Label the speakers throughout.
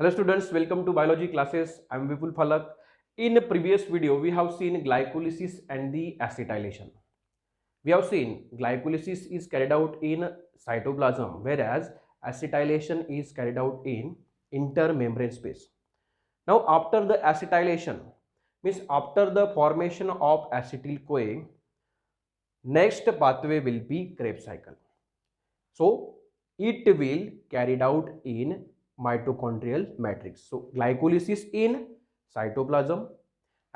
Speaker 1: Hello students, welcome to biology classes. I am Vipul Phalak. In a previous video, we have seen glycolysis and the acetylation. We have seen glycolysis is carried out in cytoplasm, whereas acetylation is carried out in intermembrane space. Now, after the acetylation, means after the formation of acetyl-CoA, next pathway will be Krebs cycle. So it will carried out in mitochondrial matrix. So glycolysis in cytoplasm,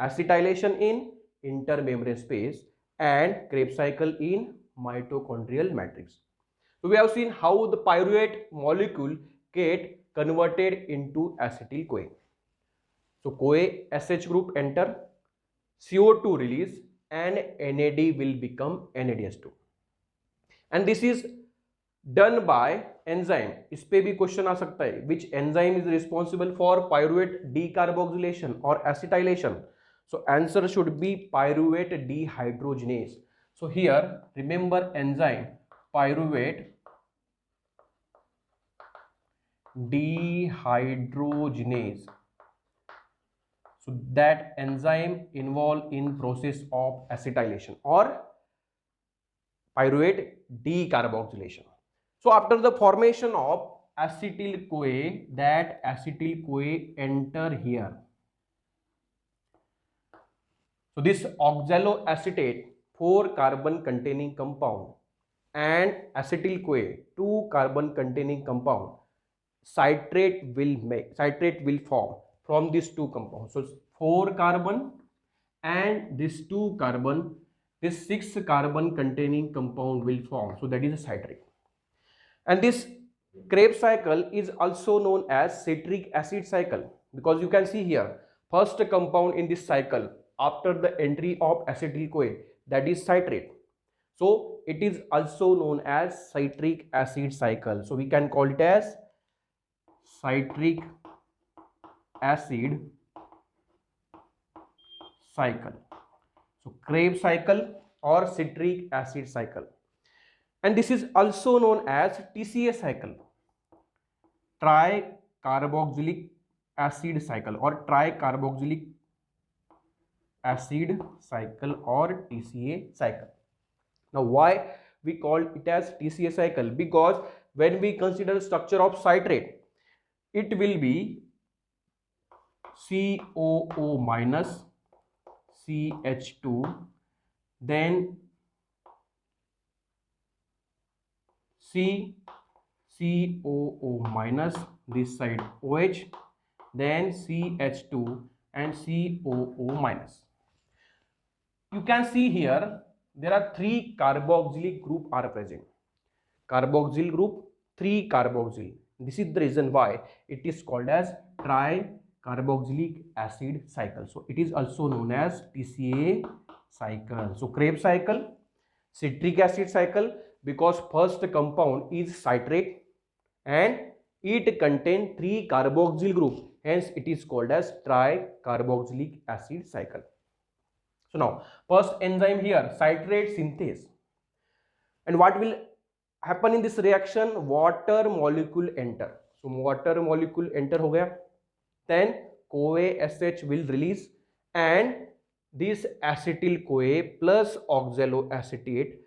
Speaker 1: acetylation in intermembrane space, and Krebs cycle in mitochondrial matrix. So we have seen how the pyruvate molecule get converted into acetyl CoA. So CoA SH group enter, CO2 release, and NAD will become NADH2. And this is done by enzyme. इस पे भी question आ सकता है, which enzyme is responsible for pyruvate decarboxylation और acetylation. So answer should be pyruvate dehydrogenase. So here remember enzyme pyruvate dehydrogenase. So that enzyme involved in process of acetylation or pyruvate decarboxylation. So after the formation of acetyl CoA, that acetyl CoA enter here. So this oxaloacetate 4 carbon containing compound and acetyl CoA 2 carbon containing compound, citrate will form from these two compounds. So 4 carbon and this 2 carbon, this 6 carbon containing compound will form. So that is a citrate. And this Krebs cycle is also known as citric acid cycle, because you can see here first compound in this cycle after the entry of acetyl CoA, that is citrate. So it is also known as citric acid cycle. So we can call it as citric acid cycle. So Krebs cycle or citric acid cycle. And this is also known as TCA cycle, tricarboxylic acid cycle or tricarboxylic acid cycle or TCA cycle. Now why we call it as TCA cycle? Because when we consider structure of citrate, it will be COO minus CH2, then COO minus, this side OH, then CH2 and COO minus. You can see here there are 3 carboxylic group are present. Carboxyl group, 3 carboxyl. This is the reason why it is called as tricarboxylic acid cycle. So it is also known as TCA cycle. So Krebs cycle, citric acid cycle, because first compound is citrate and it contains 3 carboxyl group, hence it is called as tricarboxylic acid cycle. So now first enzyme here, citrate synthase, and what will happen in this reaction? Water molecule enter. So water molecule enter ho gaya, then CoA SH will release and this acetyl CoA plus oxaloacetate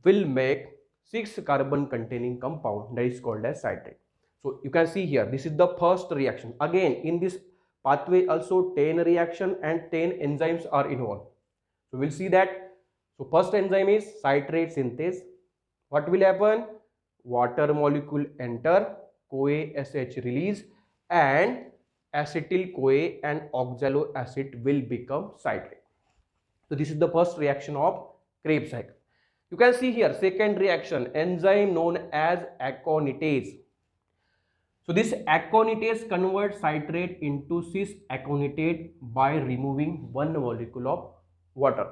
Speaker 1: will make 6 carbon containing compound, that is called as citrate. So you can see here this is the first reaction. Again in this pathway also 10 reaction and 10 enzymes are involved. So we'll see that. So first enzyme is citrate synthase. What will happen? Water molecule enter, CoA SH release and acetyl CoA and oxaloacetate will become citrate. So this is the first reaction of Krebs cycle. You can see here second reaction, enzyme known as aconitase. So this aconitase converts citrate into cis aconitate by removing one molecule of water.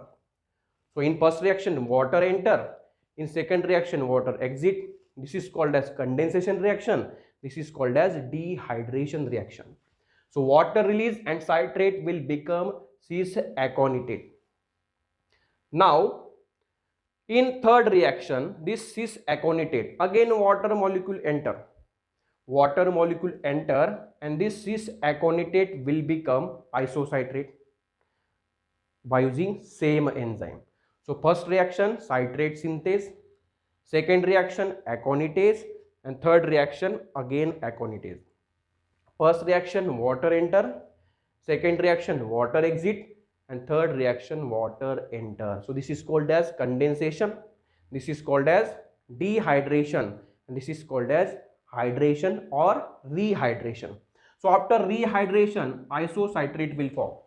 Speaker 1: So in first reaction water enter, in second reaction water exit. This is called as condensation reaction. This is called as dehydration reaction. So water release and citrate will become cis aconitate. Now in third reaction, this cis aconitate, again water molecule enter. water molecule enter, and this cis aconitate will become isocitrate by using same enzyme. So first reaction citrate synthase, second reaction aconitase, and third reaction again aconitase. First reaction water enter, second reaction water exit, and third reaction water enter. So this is called as condensation, this is called as dehydration, and this is called as hydration or rehydration. So after rehydration, isocitrate will form.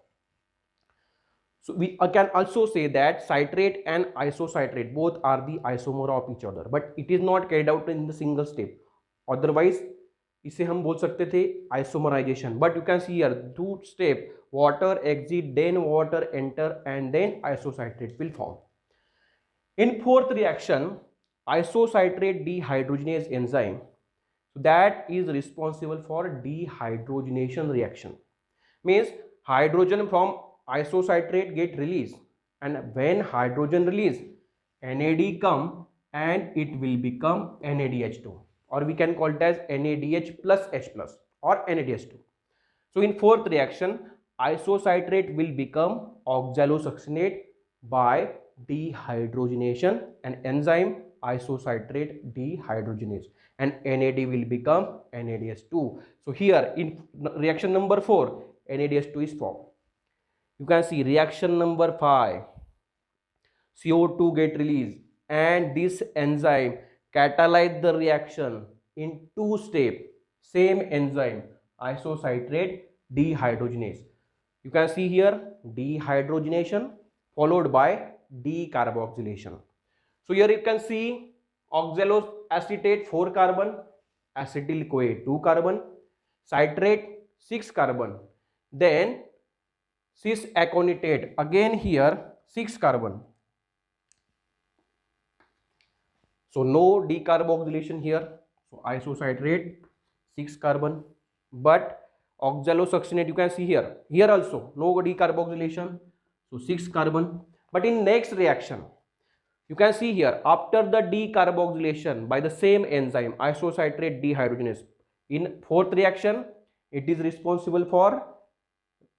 Speaker 1: So we can also say that citrate and isocitrate both are the isomer of each other, but it is not carried out in the single step. Otherwise, इसे हम बोल सकते थे isomerization. But you can see here two step: water exit, then water enter, and then isocitrate will form. In fourth reaction, isocitrate dehydrogenase enzyme, so that is responsible for dehydrogenation reaction. Means hydrogen from isocitrate get released, and when hydrogen release, NAD come and it will become NADH2, or we can call it as NADH plus H plus or NADH2. So in fourth reaction, isocitrate will become oxalosuccinate by dehydrogenation, and enzyme isocitrate dehydrogenase, and NAD will become NADH2. So here in reaction number 4, NADH2 is formed. You can see reaction number 5, CO2 get released, and this enzyme catalyze the reaction in two steps. Same enzyme, isocitrate dehydrogenase. You can see here dehydrogenation followed by decarboxylation. So here you can see oxaloacetate 4 carbon, acetyl CoA 2 carbon, citrate 6 carbon, then cis aconitate again here 6 carbon. So no decarboxylation here. So isocitrate 6 carbon, but oxalosuccinate you can see here. Here also no decarboxylation. So 6 carbon. But in next reaction, you can see here after the decarboxylation by the same enzyme isocitrate dehydrogenase, in fourth reaction it is responsible for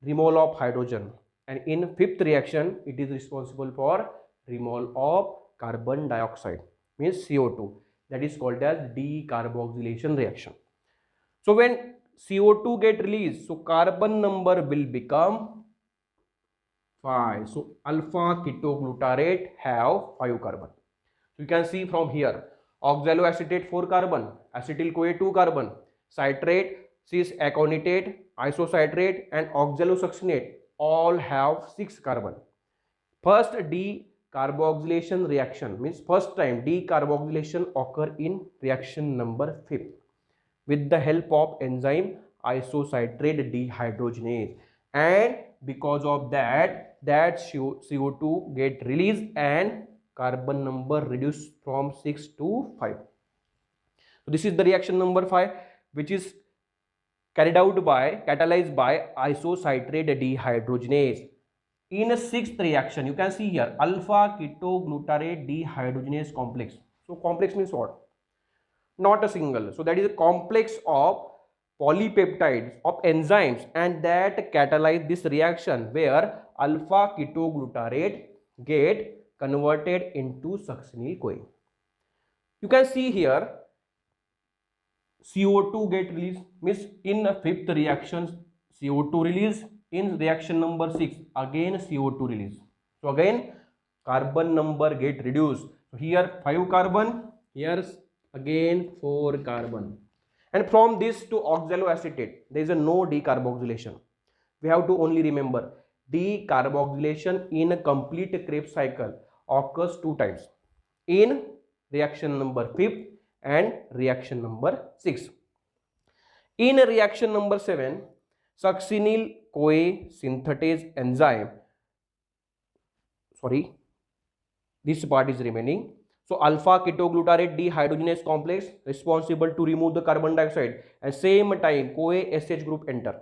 Speaker 1: removal of hydrogen, and in fifth reaction it is responsible for removal of carbon dioxide, means CO2. That is called as decarboxylation reaction. So when CO2 get released, so carbon number will become 5. So alpha ketoglutarate have 5 carbon. So you can see from here oxaloacetate 4 carbon, acetyl CoA 2 carbon, citrate, cis aconitate, isocitrate, and oxalosuccinate all have 6 carbon. First decarboxylation reaction, means first time decarboxylation occur in reaction number 5 with the help of enzyme isocitrate dehydrogenase, and because of that CO2 get released and carbon number reduced from 6 to 5. So this is the reaction number 5, which is carried out by catalyzed by isocitrate dehydrogenase. In a sixth reaction, you can see here alpha ketoglutarate dehydrogenase complex. So complex means what? Not a single. So that is a complex of polypeptides of enzymes, and that catalyze this reaction where alpha ketoglutarate get converted into succinyl CoA. You can see here CO2 get released, means in the fifth reaction CO2 release, in reaction number 6 again CO2 release. So again carbon number get reduced. So here 5 carbon, here again 4 carbon, and from this to oxaloacetate there is a no decarboxylation. We have to only remember decarboxylation in a complete Krebs cycle occurs 2 times, in reaction number 5 and reaction number 6. In reaction number 7, succinyl CoA synthetase enzyme, sorry, this part is remaining. So alpha ketoglutarate dehydrogenase complex responsible to remove the carbon dioxide, and same time CoA SH group enter.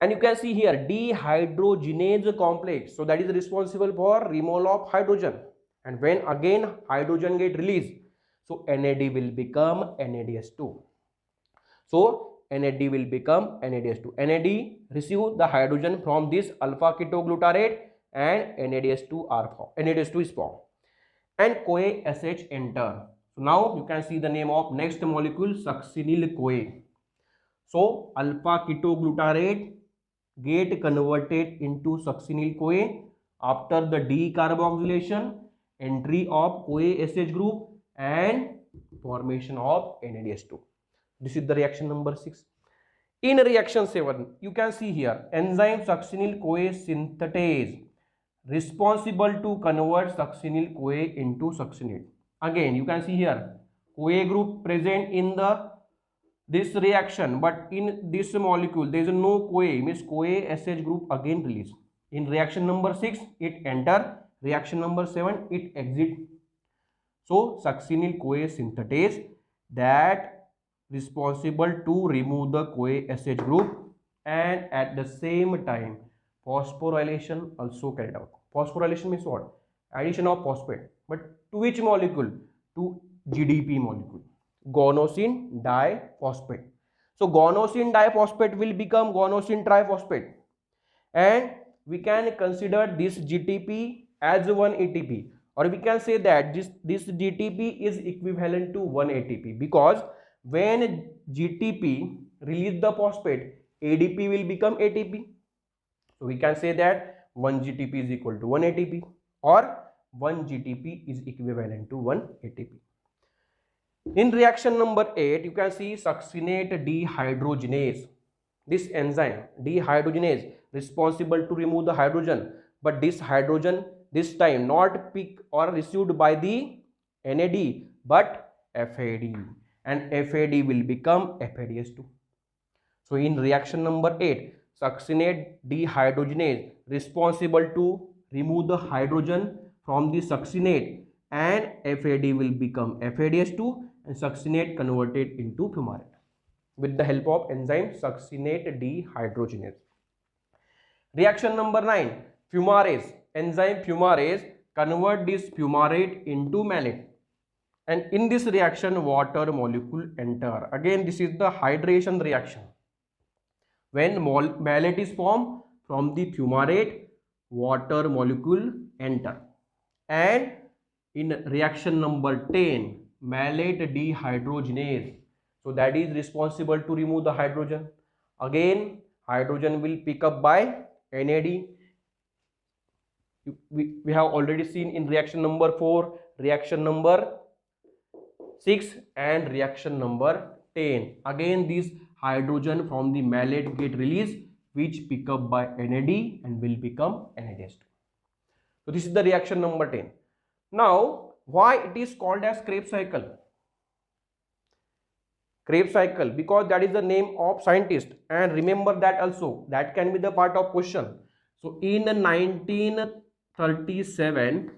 Speaker 1: And you can see here dehydrogenase complex, so that is responsible for removal of hydrogen, and when again hydrogen get released, so NAD will become NADH2. So NAD will become NADH2. NAD receive the hydrogen from this alpha ketoglutarate and NADH2 are formed. NADH2 is formed and CoA SH enter. So now you can see the name of next molecule, succinyl CoA. So alpha ketoglutarate get converted into succinyl CoA after the decarboxylation, entry of CoA SH group and formation of NADH2. This is the reaction number 6. In reaction 7, you can see here enzyme succinyl CoA synthetase responsible to convert succinyl CoA into succinate. Again, you can see here CoA group present in this reaction, but in this molecule there is no CoA, means CoA SH group again release. In reaction number 6, it enter. Reaction number 7, it exit. So succinyl CoA synthetase that responsible to remove the CoA SH group, and at the same time phosphorylation also carried out. Phosphorylation means what? Addition of phosphate. But to which molecule? To GDP molecule, guanosine diphosphate. So guanosine diphosphate will become guanosine triphosphate, and we can consider this GTP as 1 ATP, or we can say that this GTP is equivalent to 1 ATP, because when GTP release the phosphate, ADP will become ATP. So we can say that 1 GTP is equal to 1 ATP, or 1 GTP is equivalent to 1 ATP. In reaction number 8, you can see succinate dehydrogenase. This enzyme dehydrogenase responsible to remove the hydrogen, but this hydrogen this time not picked or received by the NAD but FAD, and FAD will become FADH2. So in reaction number 8, succinate dehydrogenase responsible to remove the hydrogen from the succinate, and FAD will become FADH2 and succinate converted into fumarate with the help of enzyme succinate dehydrogenase. Reaction number 9, fumarase. Enzyme fumarase convert this fumarate into malate, and in this reaction water molecule enter. Again, this is the hydration reaction. When malate is formed from the fumarate, water molecule enter, and in reaction number 10, malate dehydrogenase, so that is responsible to remove the hydrogen. Again, hydrogen will pick up by NAD. We have already seen in reaction number 4, reaction number 6 and reaction number 10. Again, this hydrogen from the malate get released, which pick up by NAD and will become NADH2. So this is the reaction number 10. Now, why it is called as Krebs cycle? Krebs cycle, because that is the name of scientist, and remember that also, that can be the part of question. So in 1937,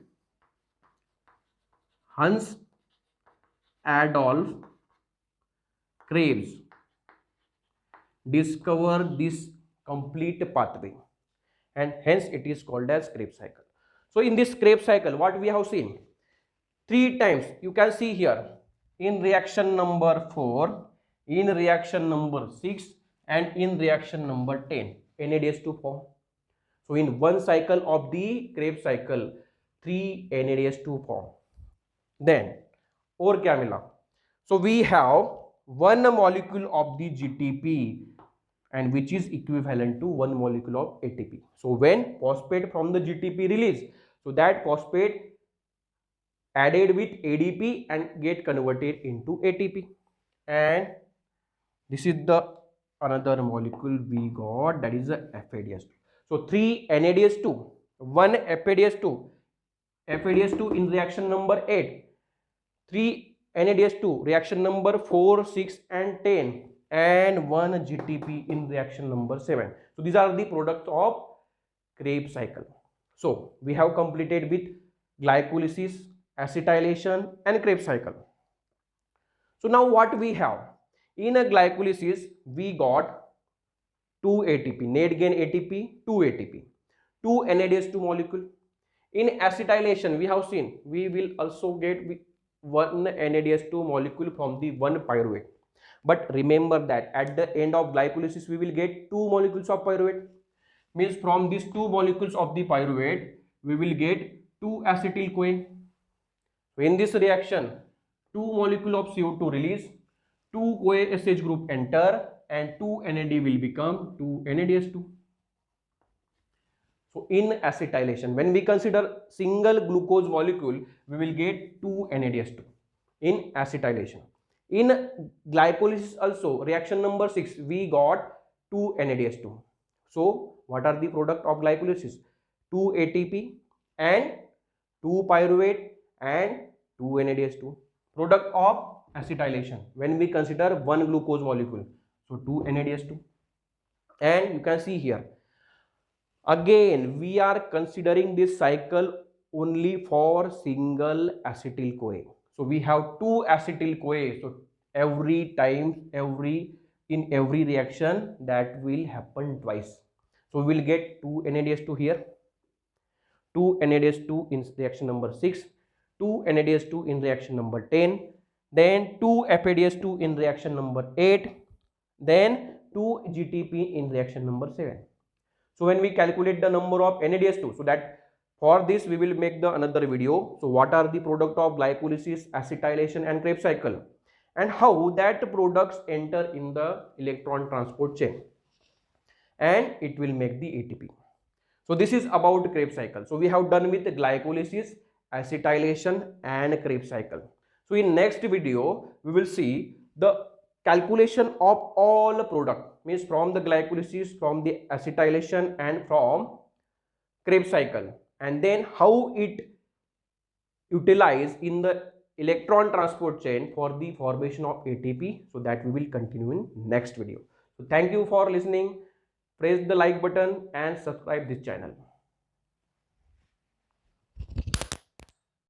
Speaker 1: Hans Adolf Krebs discovered this complete pathway, and hence it is called as Krebs cycle. So in this Krebs cycle, what we have seen 3 times, you can see here in reaction number 4, in reaction number 6 and in reaction number 10, NADH2 form. So in one cycle of the Krebs cycle, 3 NADH2 form. Then और क्या मिला? So we have one molecule of the GTP, and which is equivalent to one molecule of ATP. So when phosphate from the GTP release, so that phosphate added with ADP and get converted into ATP, and this is the another molecule we got, that is the FADH2. So 3 NADH2, 1 FADH2, FADH2 in reaction number 8, 3 NADH2 reaction number 4, 6 and 10, and 1 GTP in reaction number 7. So these are the products of Krebs cycle. So we have completed with glycolysis, acetylation and Krebs cycle. So now what we have? In a glycolysis, we got 2 ATP, net gain ATP, 2 ATP, 2 NADH2 molecule. In acetylation, we have seen we will also get 1 NADH2 molecule from the 1 pyruvate. But remember that at the end of glycolysis we will get two molecules of pyruvate. Means from these two molecules of the pyruvate we will get two acetyl CoA. In this reaction, two molecule of CO2 release, two CoA SH group enter, and two NAD will become two NADH2. So in acetylation, when we consider single glucose molecule, we will get two NADH2 in acetylation. In glycolysis also, reaction number 6, we got two NADH2. So what are the product of glycolysis? Two ATP and two pyruvate and two NADH2. Product of acetylation when we consider one glucose molecule. So two NADH2. And you can see here, again we are considering this cycle only for single acetyl CoA. So we have two acetyl CoA. So every time, in every reaction that will happen twice. So we will get two NADH2 here, two NADH2 in reaction number 6, two NADH2 in reaction number 10, then two FADH2 in reaction number 8, then two GTP in reaction number 7. So when we calculate the number of NADH2, so that for this we will make the another video. So what are the product of glycolysis, acetylation and Krebs cycle, and how that products enter in the electron transport chain and it will make the ATP. So this is about Krebs cycle. So we have done with glycolysis, acetylation and Krebs cycle. So in next video we will see the calculation of all product, means from the glycolysis, from the acetylation and from Krebs cycle, and then how it utilized in the electron transport chain for the formation of ATP. So that we will continue in next video. So thank you for listening. Press the like button and subscribe this channel.